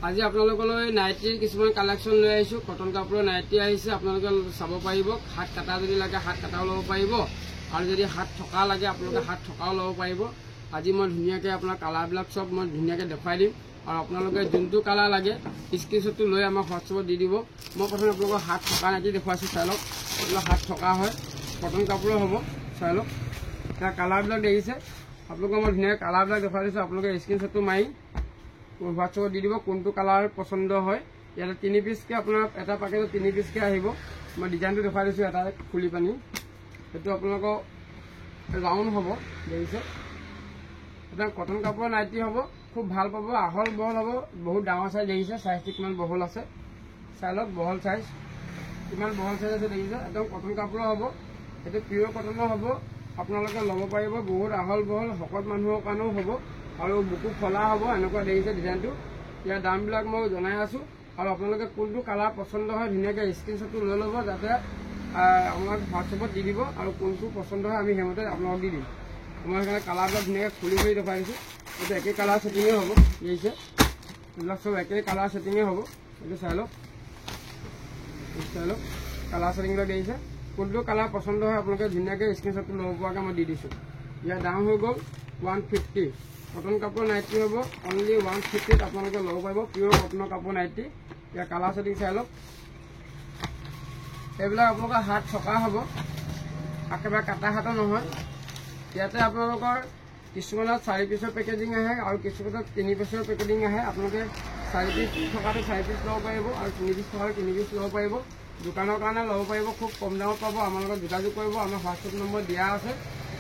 আজি আপোনালোকলৈ নাইটিৰ কিছুমান কালেকশ্যন লৈ আহিছোঁ। কটন কাপোৰৰ নাইটি আহিছে, আপোনালোকে চাব পাৰিব। হাত কাটা যদি লাগে হাত কাটাও ল'ব পাৰিব, আৰু যদি হাত থকা লাগে আপোনালোকে হাত থকাও ল'ব পাৰিব। আজি মই ধুনীয়াকৈ আপোনাৰ কালাৰবিলাক চব মই ধুনীয়াকৈ দেখুৱাই দিম, আৰু আপোনালোকে যোনটো কালাৰ লাগে স্ক্ৰীনশ্বটটো লৈ আমাক হোৱাটছএপত দি দিব। মই প্ৰথমে আপোনালোকক হাত থকা নাইটি দেখুৱাইছোঁ, চাই লওক। এইবিলাক হাত থকা হয়, কটন কাপোৰৰ হ'ব, চাই লওক। তাৰ কালাৰবিলাক দেখিছে, আপোনালোকক মই ধুনীয়াকৈ কালাৰবিলাক দেখুৱাই দিছোঁ। আপোনালোকে স্ক্ৰীনশ্বটটো মাৰি হোৱাটছএপত দি দিব কোনটো কালাৰ পচন্দ হয়। ইয়াতে 3 পিচকৈ আপোনাৰ এটা পেকেটত 3 পিচকৈ আহিব। মই ডিজাইনটো দেখুৱাই দিছোঁ এটা খুলি পানি। সেইটো আপোনালোকৰ ৰাউণ্ড হ'ব, দেখিছে। এটা কটন কাপোৰৰ নাইটি হ'ব, খুব ভাল পাব। আহল বহল হ'ব, বহুত ডাঙৰ চাইজ দেখিছে। চাইজটো কিমান বহল আছে চাই লওক, বহল চাইজ কিমান বহল চাইজ আছে দেখিছে। একদম কটন কাপোৰৰ হ'ব, সেইটো পিয়ৰ কটনৰ হ'ব। আপোনালোকে ল'ব পাৰিব, বহুত আহল বহল, শকত মানুহৰ কাৰণেও হ'ব, আৰু বুকু ফলা হ'ব। এনেকুৱা দেখিছে ডিজাইনটো। ইয়াৰ দামবিলাক মই জনাই আছোঁ, আৰু আপোনালোকে কোনটো কালাৰ পচন্দ হয় ধুনীয়াকৈ স্ক্ৰীনশ্বটটো লৈ ল'ব, যাতে আপোনাক হোৱাটছএপত দি দিব, আৰু কোনটো পচন্দ হয় আমি সেইমতে আপোনালোকক দি দিম। মই সেইকাৰণে কালাৰবিলাক ধুনীয়াকৈ খুলি খুলি দেখুৱাই দিছোঁ। এইটো একেই কালাৰ ছেটিঙেই হ'ব, দেখিছে। এইবিলাক চব একেই কালাৰ ছেটিঙেই হ'ব। এইটো চাই লওক, কালাৰ ছেটিংবিলাক দেখিছে। কোনটো কালাৰ পচন্দ হয় আপোনালোকে ধুনীয়াকৈ স্ক্ৰীনশ্বটটো ল'ব পৰাকৈ মই দি দিছোঁ। ইয়াৰ দাম হৈ গ'ল 150। কটন কাপোৰ নাইটি হ'ব, অনলি 150ত আপোনালোকে ল'ব পাৰিব। পিয়ৰ কটনৰ কাপোৰ নাইটি। ইয়াৰ কালাৰ ছেটিং চাই লওক। এইবিলাক আপোনালোকৰ হাত থকা হ'ব, একেবাৰে কাটা হাতৰ নহয়। ইয়াতে আপোনালোকৰ কিছুমানত 4 পিচৰ পেকেজিং আহে, আৰু কিছুমানত 3 পিচৰ পেকেজিং আহে। আপোনালোকে 4 পিচ থকাটো 4 পিচ ল'ব পাৰিব, আৰু 3 পিচ থকাটো 3 পিচ ল'ব পাৰিব। দোকানৰ কাৰণে ল'ব পাৰিব, খুব কম দামত পাব। আমাৰ লগত যোগাযোগ কৰিব, আমাৰ হোৱাটছএপ নম্বৰ দিয়া আছে।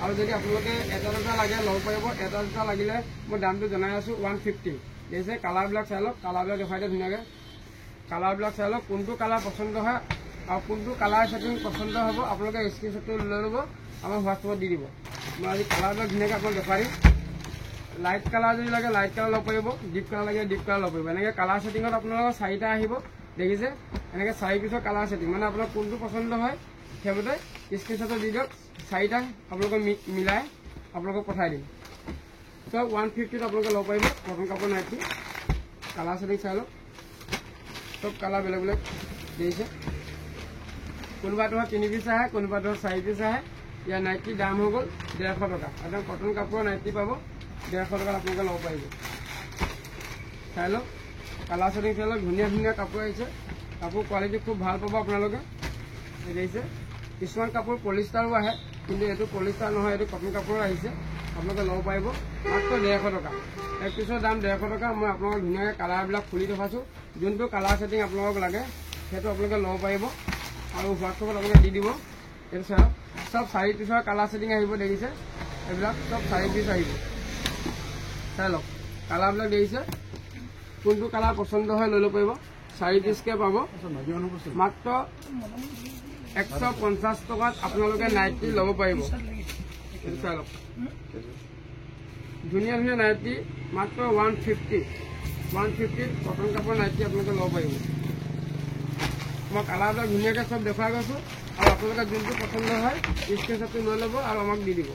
আৰু যদি আপোনালোকে এটা দুটা লাগে ল'ব পাৰিব। এটা দুটা লাগিলে মই দামটো জনাই আছোঁ 150। দেখিছে, কালাৰবিলাক চাই লওক, কালাৰবিলাক দেখুৱাই দিয়ে ধুনীয়াকৈ। কালাৰবিলাক চাই লওক, কোনটো কালাৰ পচন্দ হয় আৰু কোনটো কালাৰ ছেটিং পচন্দ হ'ব আপোনালোকে স্ক্ৰীনশ্বটটো লৈ ল'ব, আমাৰ হোৱাটছএপত দি দিব। মই আজি কালাৰবিলাক ধুনীয়াকৈ আপোনাক দেখুৱাই দিম। লাইট কালাৰ যদি লাগে লাইট কালাৰ ল'ব পাৰিব, ডিপ কালাৰ লাগে ডিপ কালাৰ ল'ব পাৰিব। এনেকৈ কালাৰ ছেটিঙত আপোনালোকৰ 4টা আহিব, দেখিছে। এনেকৈ 4 পিচৰ কালাৰ ছেটিং, মানে আপোনাৰ কোনটো পচন্দ হয় সেইমতে স্ক্ৰীনশ্বটত দি দিয়ক। 4টা আপোনালোকক মিলাই আপোনালোকক পঠাই দিম। চব 150ত আপোনালোকে ল'ব পাৰিব। কটন কাপোৰ নাইটি কালাৰ ছেটিং চাই লওক, চব কালাৰ বেলেগ বেলেগ দেখিছে। কোনোবাটো 3 পিচ আহে, কোনোবাটো 4 পিচ আহে। ইয়াৰ নাইটিৰ দাম হৈ গ'ল 150 টকা। একদম কটন কাপোৰৰ নাইটি পাব 150 টকাত আপোনালোকে ল'ব পাৰিব। চাই লওক, কালাৰ ছেটিং চাই লওক, ধুনীয়া ধুনীয়া কাপোৰ আহিছে। কাপোৰ কোৱালিটি খুব ভাল পাব আপোনালোকে, দেখিছে। কিছুমান কাপোৰ পলিষ্টাৰো আহে, কিন্তু এইটো পলিষ্টাৰ নহয়, এইটো কটন কাপোৰ আহিছে। আপোনালোকে ল'ব পাৰিব মাত্ৰ 150 টকা। 1 পিচৰ দাম 150 টকা। মই আপোনালোকক ধুনীয়াকৈ কালাৰবিলাক খুলি দেখুৱাইছোঁ। যোনটো কালাৰ ছেটিং আপোনালোকক লাগে সেইটো আপোনালোকে ল'ব পাৰিব, আৰু হোৱাটছএপত আপোনালোকে দি দিব। এইটো চাওক, চব 4 পিচৰ কালাৰ ছেটিং আহিব, দেখিছে। এইবিলাক চব 4 পিচ আহিব, চাই লওক। কালাৰবিলাক দেখিছে, কোনটো কালাৰ পচন্দ হয় লৈ ল'ব পাৰিব। 4 পিচকৈ পাব মাত্ৰ 150 টকাত আপোনালোকে নাইটি ল'ব পাৰিব। এইটো চাই লওক, ধুনীয়া ধুনীয়া নাইটি মাত্ৰ 150ত কটন কাপোৰ নাইটি আপোনালোকে ল'ব পাৰিব। মই কালাৰবিলাক ধুনীয়াকৈ চব দেখুৱাই গৈছোঁ, আৰু আপোনালোকে যোনটো পচন্দ হয় স্ক্ৰীনশ্বটটো লৈ ল'ব আৰু আমাক দি দিব।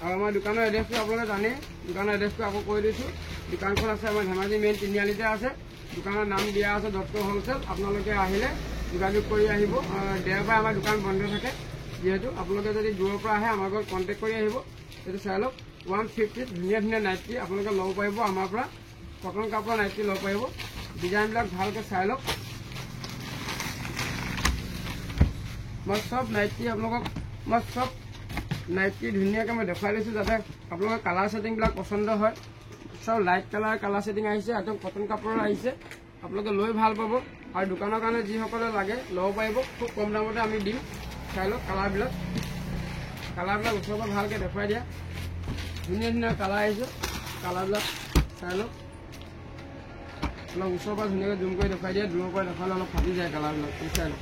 আৰু আমাৰ দোকানৰ এড্ৰেছটো আপোনালোকে জানেই, দোকানৰ এড্ৰেছটো আকৌ কৈ দিছোঁ। দোকানখন আছে আমাৰ ধেমাজি মেইন তিনিআলিতে আছে। দোকানৰ নাম দিয়া আছে দত্ত হ'লচেল। আপোনালোকে আহিলে যোগাযোগ কৰি আহিব। দেওবাৰে আমাৰ দোকান বন্ধ থাকে, যিহেতু আপোনালোকে যদি দূৰৰ পৰা আহে আমাৰ লগত কণ্টেক্ট কৰি আহিব। এইটো চাই লওক, 150ত ধুনীয়া ধুনীয়া নাইটি আপোনালোকে ল'ব পাৰিব। আমাৰ পৰা কটন কাপোৰৰ নাইটি ল'ব পাৰিব। ডিজাইনবিলাক ভালকৈ চাই লওক। মই চব নাইটি আপোনালোকক ধুনীয়াকৈ মই দেখুৱাই দিছোঁ, যাতে আপোনালোকৰ কালাৰ ছেটিংবিলাক পচন্দ হয়। চব লাইট কালাৰ ছেটিং আহিছে, একদম কটন কাপোৰৰ আহিছে। আপোনালোকে লৈ ভাল পাব, আৰু দোকানৰ কাৰণে যিসকলে লাগে ল'ব পাৰিব। খুব কম দামতে আমি দিম। চাই লওক কালাৰবিলাক ওচৰৰ পৰা ভালকৈ দেখুৱাই দিয়া। ধুনীয়া ধুনীয়া কালাৰ আহিছে, কালাৰবিলাক চাই লওক। অলপ ওচৰৰ পৰা ধুনীয়াকৈ জুম কৰি দেখুৱাই দিয়ে, দূৰৰ পৰা দেখুৱালে অলপ ফাটি যায় কালাৰবিলাক। চাই লওক,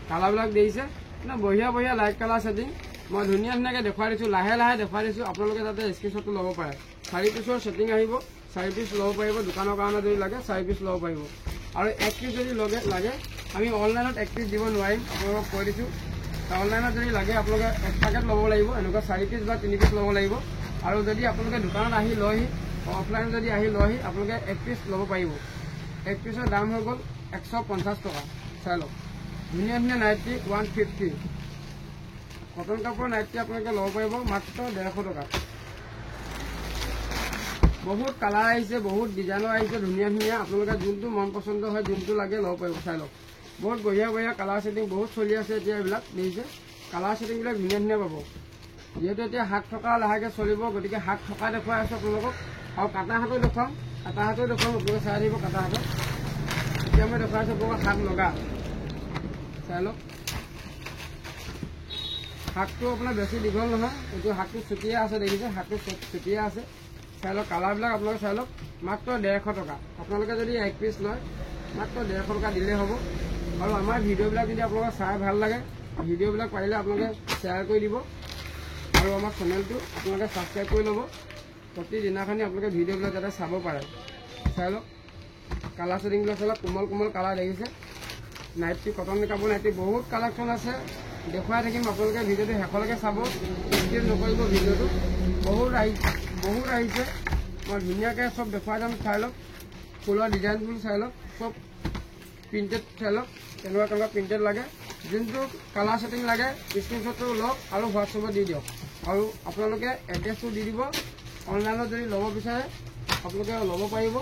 কালাৰবিলাক দেখিছে না, বঢ়িয়া বঢ়িয়া লাইট কালাৰ ছেটিং। মই ধুনীয়া ধুনীয়াকৈ দেখুৱাই দিছোঁ, লাহে লাহে দেখুৱাই দিছোঁ। আপোনালোকে যাতে স্ক্ৰীনশ্বটটো ল'ব পাৰে। 4 পিচৰ ছেটিং আহিব, 4 পিচ ল'ব পাৰিব। দোকানৰ কাৰণে যদি লাগে 4 পিচ ল'ব পাৰিব। আৰু 1 পিচ যদি লাগে আমি অনলাইনত 1 পিচ দিব নোৱাৰিম, আপোনালোকক কৈ দিছোঁ। অনলাইনত যদি লাগে আপোনালোকে 1 পেকেট ল'ব লাগিব, এনেকুৱা 4 পিচ বা 3 পিচ ল'ব লাগিব। আৰু যদি আপোনালোকে দোকানত আহি লয়হি অফলাইন যদি আহি লয়হি আপোনালোকে 1 পিচ ল'ব পাৰিব। 1 পিচৰ দাম হৈ গ'ল 150 টকা। চাই লওক ধুনীয়া ধুনীয়া নাইটি 150। কটন কাপোৰৰ নাইটি আপোনালোকে ল'ব পাৰিব মাত্ৰ 150 টকা। বহুত কালাৰ আহিছে, বহুত ডিজাইনৰ আহিছে, ধুনীয়া ধুনীয়া। আপোনালোকে যোনটো মন পচন্দ হয়, যোনটো লাগে ল'ব পাৰিব। চাই লওক বহুত বঢ়িয়া বঢ়িয়া কালাৰ ছেটিং বহুত চলি আছে এতিয়া। এইবিলাক দেখিছে কালাৰ ছেটিংবিলাক ধুনীয়া ধুনীয়া পাব। যিহেতু এতিয়া হাত থকা লাহেকৈ চলিব, গতিকে হাত থকা দেখুৱাই আছোঁ আপোনালোকক। আৰু কাটা হাতো দেখুৱাম, কাটা হাতো দেখুৱাম। আপোনালোকে চাই দিব কাটা হাতত। এতিয়া মই দেখুৱাই আছোঁ আপোনালোকক হাত লগা। চাই লওক হাতটো আপোনাৰ বেছি দীঘল নহয়, এইটো হাতটো চুটিয়া আছে। দেখিছে হাতটো চুটিয়া আছে। চাই লওক কালাৰবিলাক আপোনালোকে চাই লওক মাত্ৰ 150 টকা। আপোনালোকে যদি 1 পিচ লয় মাত্ৰ 150 টকা দিলেই হ'ব। আৰু আমাৰ ভিডিঅ'বিলাক যদি আপোনালোকে চাই ভাল লাগে, ভিডিঅ'বিলাক পাৰিলে আপোনালোকে শ্বেয়াৰ কৰি দিব আৰু আমাৰ চেনেলটো আপোনালোকে ছাবস্ক্ৰাইব কৰি ল'ব। প্ৰতিদিনাখনি আপোনালোকে ভিডিঅ'বিলাক যাতে চাব পাৰে। চাই লওক কালাৰ ছেটিংবিলাক চাই লওক কোমল কোমল কালাৰ দেখিছে। নাইটি কটন কাপোৰ নাইটি বহুত কালেকশ্যন আছে, দেখুৱাই থাকিম। আপোনালোকে ভিডিঅ'টো শেষলৈকে চাব, স্কিপ নকৰিব। ভিডিঅ'টো বহুত আহিছে, মই ধুনীয়াকৈ চব দেখুৱাই যাম। চাই লওক ফুলৰ ডিজাইনবোৰ চাই লওক, চব প্ৰিণ্টেড। চাই লওক কেনেকুৱা কেনেকুৱা প্ৰিণ্টেড লাগে। যোনটো কালাৰ ছেটিং লাগে স্ক্ৰীনশ্বটটো লওক আৰু হোৱাটছএপত দি দিয়ক। আৰু আপোনালোকে এড্ৰেছটো দি দিব। অনলাইনত যদি ল'ব বিচাৰে আপোনালোকে ল'ব পাৰিব।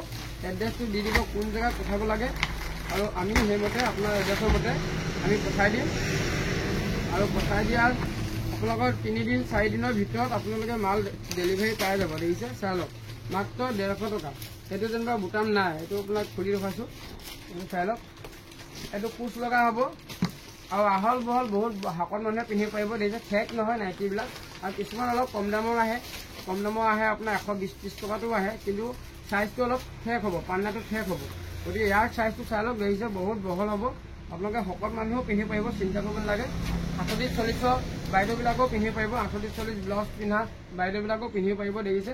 এড্ৰেছটো দি দিব কোন জেগাত পঠাব লাগে, আৰু আমি সেইমতে আপোনাৰ এড্ৰেছৰ মতে আমি পঠাই দিম। আৰু পঠাই দিয়াৰ আপোনালোকৰ 3 দিন 4 দিনৰ ভিতৰত আপোনালোকে মাল ডেলিভাৰী পাই যাব। দেখিছে চাই লওক মাত্ৰ 150 টকা। এইটো যেনিবা বুটাম নাই, এইটো আপোনাক খুলি দেখুৱাইছোঁ। এইটো চাই লওক এইটো কোচ লগা হ'ব আৰু আহল বহল বহুত শকত মানুহে পিন্ধিব পাৰিব। দেখিছে ঠেক নহয় নাইটিবিলাক। আৰু কিছুমান অলপ কম দামৰ আহে, আপোনাৰ 120-30 টকাটো আহে, কিন্তু চাইজটো অলপ ঠেক হ'ব, পান্নাটো ঠেক হ'ব। গতিকে ইয়াৰ চাইজটো চাই লওক দেখিছে বহুত বহল হ'ব। আপোনালোকে শকত মানুহেও পিন্ধিব পাৰিব, চিন্তা কৰিব নালাগে। 38-40 বাইদেউবিলাকেও পিন্ধিব পাৰিব। 38-40 ব্লাউজ পিন্ধা বাইদেউবিলাকেও পিন্ধিব পাৰিব। দেখিছে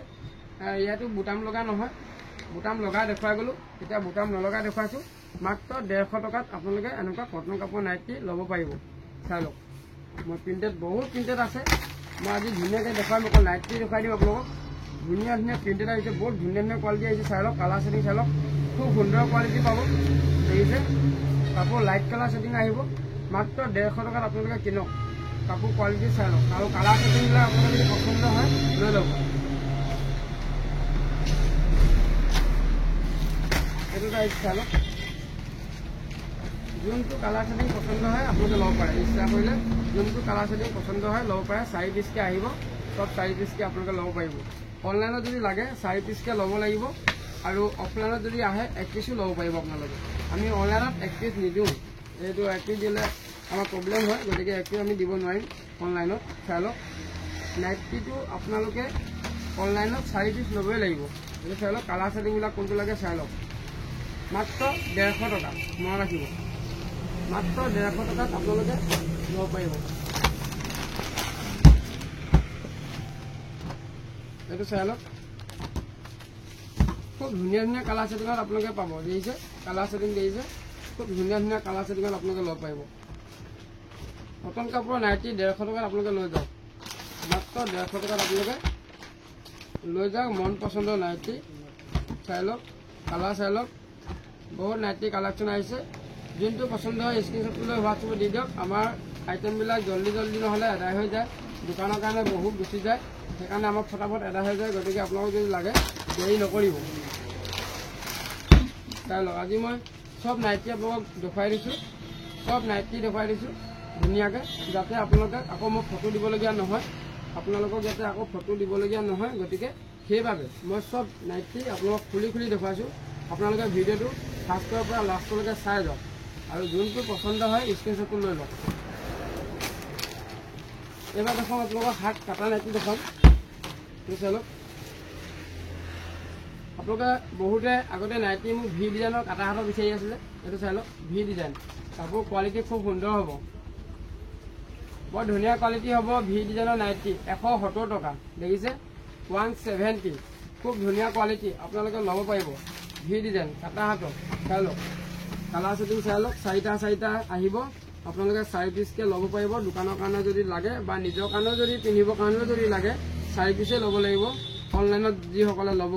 ইয়াতো বুটাম লগা নহয়, বুটাম লগাই দেখুৱাই গ'লোঁ, এতিয়া বুটাম নলগাই দেখুৱাইছোঁ। মাত্ৰ 150 টকাত আপোনালোকে এনেকুৱা কটন কাপোৰ নাইটি ল'ব পাৰিব। চাই লওক মই প্ৰিণ্টেড বহুত প্ৰিণ্টেড আছে। মই আজি ধুনীয়াকৈ দেখুৱাম, অকল নাইটি দেখুৱাই দিম আপোনালোকক। ধুনীয়া ধুনীয়া প্ৰিণ্টেড আহিছে, বহুত ধুনীয়া ধুনীয়া কোৱালিটি আহিছে। চাই লওক কালাৰ ছেটিং চাই লওক খুব সুন্দৰ কোৱালিটি পাব। দেখিছে কাপোৰ লাইট কালাৰ ছেটিং আহিব। মাত্ৰ 150 টকাত আপোনালোকে কিনক। কাপোৰ কোৱালিটি চাই লওক আৰু কালাৰ ছেটিংবিলাক আপোনালোকে যদি পচন্দ হয় লৈ ল'ব। এইটো আহিছে চাই লওক যোনটো কালাৰ ছেটিং পচন্দ হয় আপোনালোকে ল'ব পাৰে। ইচ্ছা কৰিলে যোনটো কালাৰ ছেটিং পচন্দ হয় ল'ব পাৰে। 4 পিচকৈ আহিব, চব 4 পিচকৈ আপোনালোকে ল'ব পাৰিব। অনলাইনত যদি লাগে 4 পিচকৈ ল'ব লাগিব, আৰু অফলাইনত যদি আহে 1 পিচো ল'ব পাৰিব আপোনালোকে। আমি অনলাইনত 1 পিচ নিদিওঁ, এইটো 1 পিচ দিলে আমাৰ প্ৰব্লেম হয়, গতিকে 1 পিচ আমি দিব নোৱাৰিম অনলাইনত। চাই লওক নাইটিটো আপোনালোকে অনলাইনত 4 পিচ ল'বই লাগিব। এইটো চাই লওক কালাৰ ছেটিংবিলাক কোনটো লাগে চাই লওক। মাত্ৰ 150 টকা মনত ৰাখিব, মাত্ৰ 150 টকাত আপোনালোকে ল'ব পাৰিব। এইটো চাই লওক খুব ধুনীয়া ধুনীয়া কালাৰ ছেটিঙত আপোনালোকে পাব। দেখিছে কালাৰ ছেটিং দেখিছে খুব ধুনীয়া ধুনীয়া কালাৰ ছেটিঙত আপোনালোকে ল'ব পাৰিব। কটন কাপোৰৰ নাইটি 150 টকাত আপোনালোকে লৈ যাওক। মাত্ৰ 150 টকাত আপোনালোকে লৈ যাওক মন পচন্দৰ নাইটি। চাই লওক কালাৰ চাই লওক বহুত নাইটি কালেকশ্যন আহিছে। যোনটো পচন্দ হয় স্ক্ৰীনশ্বটটো লৈ হোৱাটছএপত দি দিয়ক। আমাৰ আইটেমবিলাক জল্দি নহ'লে আদায় হৈ যায়, দোকানৰ কাৰণে বহুত গুচি যায়, সেইকাৰণে আমাৰ ফটাফট আদায় হৈ যায়। গতিকে আপোনালোকক যদি লাগে দেৰি নকৰিব। চাই লওক আজি মই চব নাইটি আপোনালোকক দেখুৱাই দিছোঁ, চব নাইটি দেখুৱাই দিছোঁ ধুনীয়াকৈ, যাতে আপোনালোকে আকৌ মোক ফটো দিবলগীয়া নহয়, আপোনালোকক যাতে আকৌ ফটো দিবলগীয়া নহয়। গতিকে সেইবাবে মই চব নাইটি আপোনালোকক খুলি দেখুৱাইছোঁ। আপোনালোকে ভিডিঅ'টো ফাৰ্ষ্টৰ পৰা লাষ্টলৈকে চাই যাওক, আৰু যোনটো পচন্দ হয় স্ক্ৰীনশ্বটটো লৈ লওক। এইবাৰ দেখুৱাম আপোনালোকক হাত কাটা নাইটি দেখুৱাম। চাই লওক আপোনালোকে বহুতে আগতে নাইটি মোক ভি ডিজাইনৰ কাটা হাতৰ বিচাৰি আছিলে। এইটো চাই লওক ভি ডিজাইন, কাপোৰ কোৱালিটি খুব সুন্দৰ হ'ব, বৰ ধুনীয়া কোৱালিটি হ'ব। ভি ডিজাইনৰ নাইটি 170 টকা। দেখিছে 170, খুব ধুনীয়া কোৱালিটি, আপোনালোকে ল'ব পাৰিব। ভি ডিজাইন কাটা হাতৰ চাই লওক কালাৰ ছেটিং চাই লওক 4টা আহিব। আপোনালোকে 4 পিচকৈ ল'ব পাৰিব। দোকানৰ কাৰণে যদি লাগে বা নিজৰ কাৰণেও যদি পিন্ধিবৰ কাৰণেও যদি লাগে 4 পিচেই ল'ব লাগিব। অনলাইনত যিসকলে ল'ব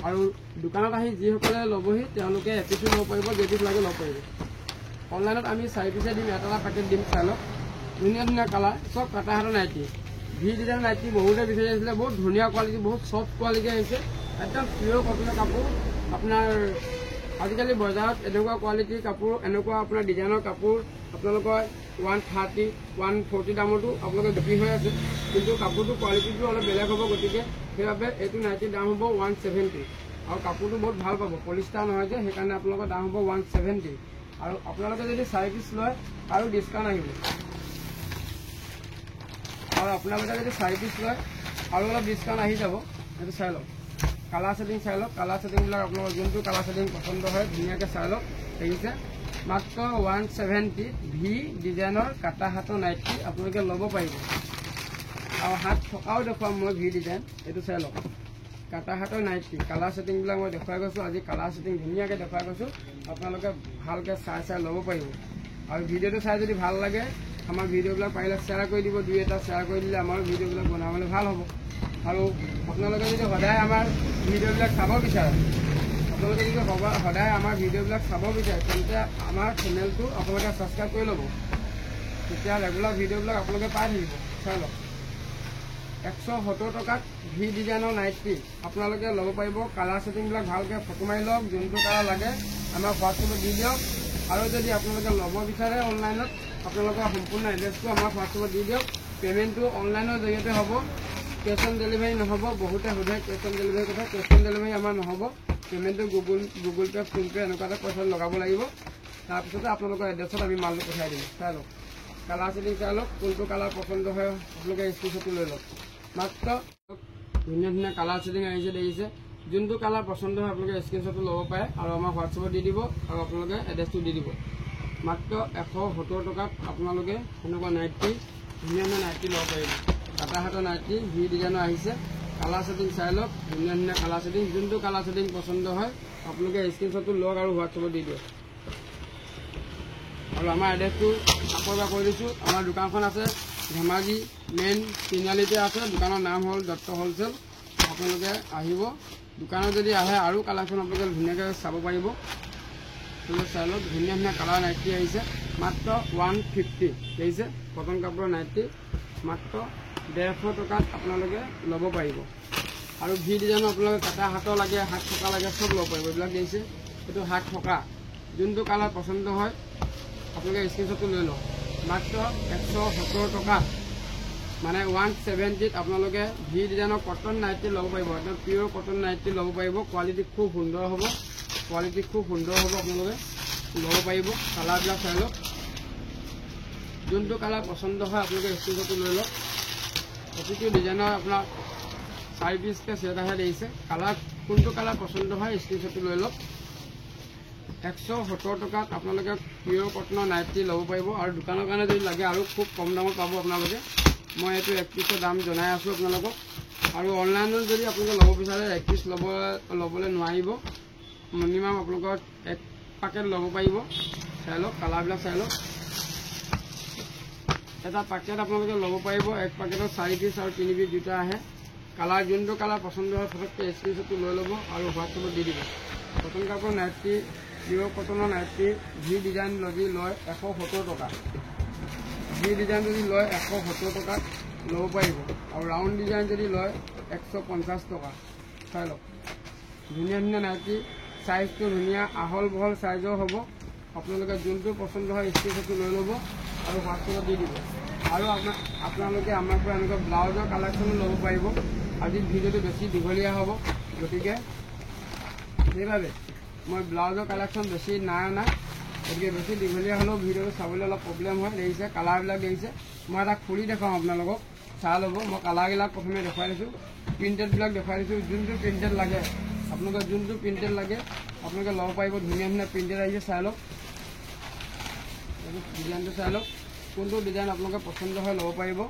আৰু দোকানত আহি যিসকলে ল'বহি তেওঁলোকে এপিছো ল'ব পাৰিব, যেই লাগে ল'ব পাৰিব। অনলাইনত আমি 4 পিচে দিম, এটা পেকেট দিম। চাই লওক, ধুনীয়া ধুনীয়া কালাৰ, চব কাটা হাতৰ নাইটি। ভি ডিজাইন নাইটি বহুতে বিচাৰি আহিছিলে, বহুত ধুনীয়া কোৱালিটি, বহুত চফ্ট কোৱালিটি আহিছে, একদম পিয়ৰ কটনৰ কাপোৰ। আপোনাৰ আজিকালি বজাৰত এনেকুৱা কোৱালিটিৰ কাপোৰ, এনেকুৱা আপোনাৰ ডিজাইনৰ কাপোৰ আপোনালোকৰ 130, 140 দামতো আপোনালোকে বিক্ৰী হৈ আছে, কিন্তু কাপোৰটো কোৱালিটিটো অলপ বেলেগ হ'ব। গতিকে সেইবাবে এইটো নাইটিৰ দাম হ'ব 170, আৰু কাপোৰটো বহুত ভাল পাব, পলিষ্টাৰ নহয় যে, সেইকাৰণে আপোনালোকৰ দাম হ'ব 170। আৰু আপোনালোকে যদি 4 পিচ লয় আৰু ডিছকাউণ্ট আহিব, আৰু আপোনালোকে যদি 4 পিচ লয় আৰু অলপ ডিছকাউণ্ট আহি যাব। সেইটো চাই লওক, কালাৰ ছেটিং চাই লওক, কালাৰ ছেটিংবিলাক আপোনালোকৰ যোনটো কালাৰ ছেটিং পচন্দ হয় ধুনীয়াকৈ চাই লওক। দেখিছে, মাত্ৰ 170 ভি ডিজাইনৰ কাটা হাতৰ নাইটি আপোনালোকে ল'ব পাৰিব। আৰু হাত থকাও দেখুৱাম মই ভি ডিজাইন, এইটো চাই লওক, কাটা হাতৰ নাইটি। কালাৰ ছেটিংবিলাক মই দেখুৱাই গৈছোঁ, আজি কালাৰ ছেটিং ধুনীয়াকৈ দেখুৱাই গৈছোঁ, আপোনালোকে ভালকৈ চাই ল'ব পাৰিব। আৰু ভিডিঅ'টো চাই যদি ভাল লাগে, আমাৰ ভিডিঅ'বিলাক পাৰিলে শ্বেয়াৰ কৰি দিব, 2-এটা শ্বেয়াৰ কৰি দিলে আমাৰ ভিডিঅ'বিলাক বনাবলৈ ভাল হ'ব। আৰু আপোনালোকে যদি সদায় আমাৰ ভিডিঅ'বিলাক চাব বিচাৰে, তেন্তে আমাৰ চেনেলটো আপোনালোকে ছাবস্ক্ৰাইব কৰি ল'ব, তেতিয়া ৰেগুলাৰ ভিডিঅ'বিলাক আপোনালোকে পাই থাকিব। চাই লওক, 170 টকাত ভি ডিজাইনৰ নাইটি আপোনালোকে ল'ব পাৰিব। কালাৰ ছেটিংবিলাক ভালকৈ ফটো মাৰি লওক, যোনটো কালাৰ লাগে আমাৰ হোৱাটছএপত দি দিয়ক। আৰু যদি আপোনালোকে ল'ব বিচাৰে অনলাইনত, আপোনালোকৰ সম্পূৰ্ণ এড্ৰেছটো আমাৰ হোৱাটছএপত দি দিয়ক। পে'মেণ্টটো অনলাইনৰ জৰিয়তে হ'ব, কেছ অন ডেলিভাৰী নহ'ব। বহুতে সোধে কেছ অন ডেলিভাৰী কথা, কেছ অন ডেলিভাৰী আমাৰ নহ'ব। পে'মেণ্টটো গুগল পে', ফোনপে' এনেকুৱা এটা পইচা লগাব লাগিব, তাৰপিছতে আপোনালোকৰ এড্ৰেছত আমি মালটো পঠাই দিম। চাই লওক, কালাৰ ছেটিং চাই লওক, কোনটো কালাৰ পচন্দ হয় আপোনালোকে স্ক্ৰীনশ্বটটো লৈ লওক। মাত্ৰ ধুনীয়া ধুনীয়া কালাৰ ছেটিং আহিছে, দেখিছে, যোনটো কালাৰ পচন্দ হয় আপোনালোকে স্ক্ৰীনশ্বটটো ল'ব পাৰে, আৰু আমাৰ হোৱাটছএপত দি দিব, আৰু আপোনালোকে এড্ৰেছটো দি দিব। মাত্ৰ 170 টকাত আপোনালোকে এনেকুৱা নাইটি, ধুনীয়া ধুনীয়া নাইটি ল'ব পাৰিব। কাটা হাতৰ নাইটি ভি ডিজাইনৰ আহিছে, কালাৰ ছেটিং চাই লওক, ধুনীয়া ধুনীয়া কালাৰ ছেটিং। যোনটো কালাৰ ছেটিং পচন্দ হয় আপোনালোকে স্ক্ৰীনশ্বটটো লওক আৰু হোৱাটছএপত দি দিয়ক। আৰু আমাৰ এড্ৰেছটো আকৌ এবাৰ কৈ দিছোঁ, আমাৰ দোকানখন আছে ধেমাজি মেইন তিনিআলিতে আছে। দোকানৰ নাম হ'ল দত্ত হ'লচেল। আপোনালোকে আহিব, দোকানত যদি আহে আৰু কালেকশ্যন আপোনালোকে ধুনীয়াকৈ চাব পাৰিব। চাই লওক, ধুনীয়া ধুনীয়া কালাৰ নাইটি আহিছে, মাত্ৰ 150। দেখিছে, কটন কাপোৰৰ নাইটি মাত্ৰ 150 টকাত আপোনালোকে ল'ব পাৰিব। আৰু ভি ডিজাইনৰ আপোনালোকে কাটা হাতৰ লাগে, হাত থকা লাগে, চব ল'ব পাৰিব। এইবিলাক দেখিছে, এইটো হাত থকা, যোনটো কালাৰ পচন্দ হয় আপোনালোকে স্ক্ৰীনশ্বটটো লৈ লওক। মাত্ৰ 170 টকা, মানে 170ত আপোনালোকে ভি ডিজাইনৰ কটন নাইটি ল'ব পাৰিব। একদম পিয়ৰ কটন নাইটি ল'ব পাৰিব। কোৱালিটি খুব সুন্দৰ হ'ব, আপোনালোকে ল'ব পাৰিব। কালাৰবিলাক চাই লওক, যোনটো কালাৰ পচন্দ হয় আপোনালোকে স্ক্ৰীনশ্বটটো লৈ লওক। প্ৰতিটো ডিজাইনৰ আপোনাৰ 4 পিচকৈ ছেট আহে, দেখিছে, কালাৰ কোনটো কালাৰ পচন্দ হয় স্ক্ৰীনশ্বটটো লৈ লওক। 170 টকাত আপোনালোকে পিয়ৰ কটনৰ নাইটি ল'ব পাৰিব। আৰু দোকানৰ কাৰণে যদি লাগে আৰু খুব কম দামত পাব আপোনালোকে। মই এইটো 1 পিচৰ দাম জনাই আছোঁ আপোনালোকক। আৰু অনলাইনত যদি আপোনালোকে ল'ব বিচাৰে 1 পিচ ল'বলৈ নোৱাৰিব, মিনিমাম আপোনালোকৰ 1 পেকেট ল'ব পাৰিব। চাই লওক, কালাৰবিলাক চাই লওক, এটা পেকেট আপোনালোকে ল'ব পাৰিব। 1 পেকেটত 4 পিচ আৰু 3 পিচ দুটা আহে। কালাৰ যোনটো কালাৰ পচন্দ হয় ফটককৈ স্ক্ৰীনশ্বটটো লৈ ল'ব আৰু হোৱাটছএপত দি দিব। কটন কাপোৰ নাইটি, পিয়ৰ কটনৰ নাইটি ভি ডিজাইন যদি লয় 170 টকা। ভি ডিজাইন যদি লয় 170 টকাত ল'ব পাৰিব। আৰু ৰাউণ্ড ডিজাইন যদি লয় 150 টকা। চাই লওক, ধুনীয়া ধুনীয়া নাইটি, চাইজটো ধুনীয়া, আহল বহল চাইজৰ হ'ব। আপোনালোকে যোনটো পচন্দ হয় স্ক্ৰীনশ্বটটো লৈ ল'ব আৰু হোৱাটছএপত দি দিব। আৰু আপোনালোকে আমাৰ পৰা এনেকুৱা ব্লাউজৰ কালেকশ্যনো ল'ব পাৰিব। আজি ভিডিঅ'টো বেছি দীঘলীয়া হ'ব, গতিকে সেইবাবে মই ব্লাউজৰ কালেকশ্যন বেছি নাই অনা। গতিকে বেছি দীঘলীয়া হ'লেও ভিডিঅ'টো চাবলৈ অলপ প্ৰব্লেম হয়। দেখিছে, কালাৰবিলাক দেখিছে, মই এটা খুলি দেখাওঁ আপোনালোকক, চাই ল'ব। মই কালাৰবিলাক প্ৰথমে দেখুৱাই দিছোঁ, প্ৰিণ্টেডবিলাক দেখুৱাই দিছোঁ। যোনটো প্ৰিণ্টেড লাগে আপোনালোকে, আপোনালোকে ল'ব পাৰিব। ধুনীয়া ধুনীয়া প্ৰিণ্টেড আহিছে, চাই লওক, ডিজাইনটো চাই লওক, কোনটো ডিজাইন আপোনালোকে পচন্দ হয় ল'ব পাৰিব।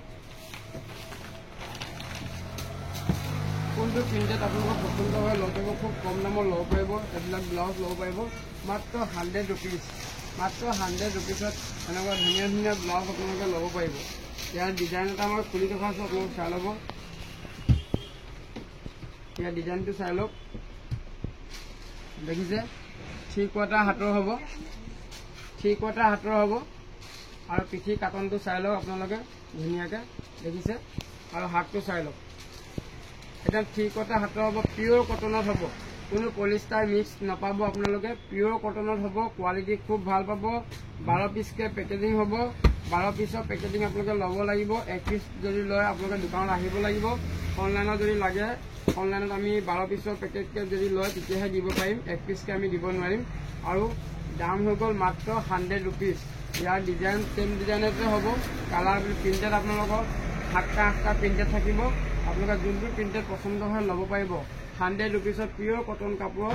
কোনটো প্ৰিণ্টেড আপোনালোকৰ পচন্দ হয় ল'ব পাৰিব। খুব কম দামত ল'ব পাৰিব। এইবিলাক ব্লাউজ ল'ব পাৰিব মাত্ৰ 100 ৰুপিজ। মাত্ৰ 100 ৰুপিজত এনেকুৱা ধুনীয়া ধুনীয়া ব্লাউজ আপোনালোকে ল'ব পাৰিব। ইয়াৰ ডিজাইন এটা মই খুলি দেখাইছোঁ, আপোনালোকে চাই ল'ব। ইয়াৰ ডিজাইনটো চাই লওক, দেখিছে 3/4 হাতৰ হ'ব, 3/4 হাতৰ হ'ব। আৰু পিঠি কাটনটো চাই লওক আপোনালোকে ধুনীয়াকৈ দেখিছে, আৰু হাতটো চাই লওক। এটা 3/4 হাতৰ হ'ব, পিয়ৰ কটনত হ'ব, কোনো পলিষ্টাৰ মিক্স নাপাব আপোনালোকে, পিয়ৰ কটনত হ'ব, কোৱালিটি খুব ভাল পাব। 12 পিচকৈ পেকেজিং হ'ব, 12 পিচৰ পেকেজিং আপোনালোকে ল'ব লাগিব। 1 পিচ যদি লয় আপোনালোকে দোকানত আহিব লাগিব। অনলাইনত যদি লাগে, অনলাইনত আমি 12 পিচৰ পেকেটকৈ যদি লয় তেতিয়াহে দিব পাৰিম, 1 পিচকৈ আমি দিব নোৱাৰিম। আৰু দাম হৈ গ'ল মাত্ৰ 100 ৰুপিজ। ইয়াৰ ডিজাইন চেম ডিজাইনতে হ'ব, কালাৰ প্ৰিণ্টেড আপোনালোকৰ 7টা প্ৰিণ্টেড থাকিব। আপোনালোকে যোনটো প্ৰিণ্টেড পচন্দ হয় ল'ব পাৰিব। 100 ৰুপিজত পিয়ৰ কটন কাপোৰৰ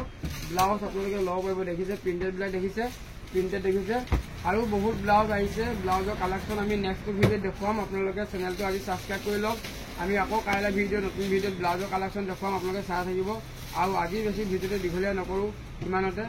ব্লাউজ আপোনালোকে ল'ব পাৰিব। দেখিছে প্ৰিণ্টেডবিলাক, দেখিছে প্ৰিণ্টেড, দেখিছে। আৰু বহুত ব্লাউজ আহিছে, ব্লাউজৰ কালেকশ্যন আমি নেক্সট ভিডিঅ'ত দেখুৱাম। আপোনালোকে চেনেলটো আজি ছাবস্ক্ৰাইব কৰি লওক। আমি আকৌ কাইলৈ নতুন ভিডিঅ'ত ব্লাউজৰ কালেকশ্যন দেখুৱাম, আপোনালোকে চাই থাকিব। আৰু আজি বেছি ভিডিঅ'টো দীঘলীয়া নকৰোঁ, ইমানতে।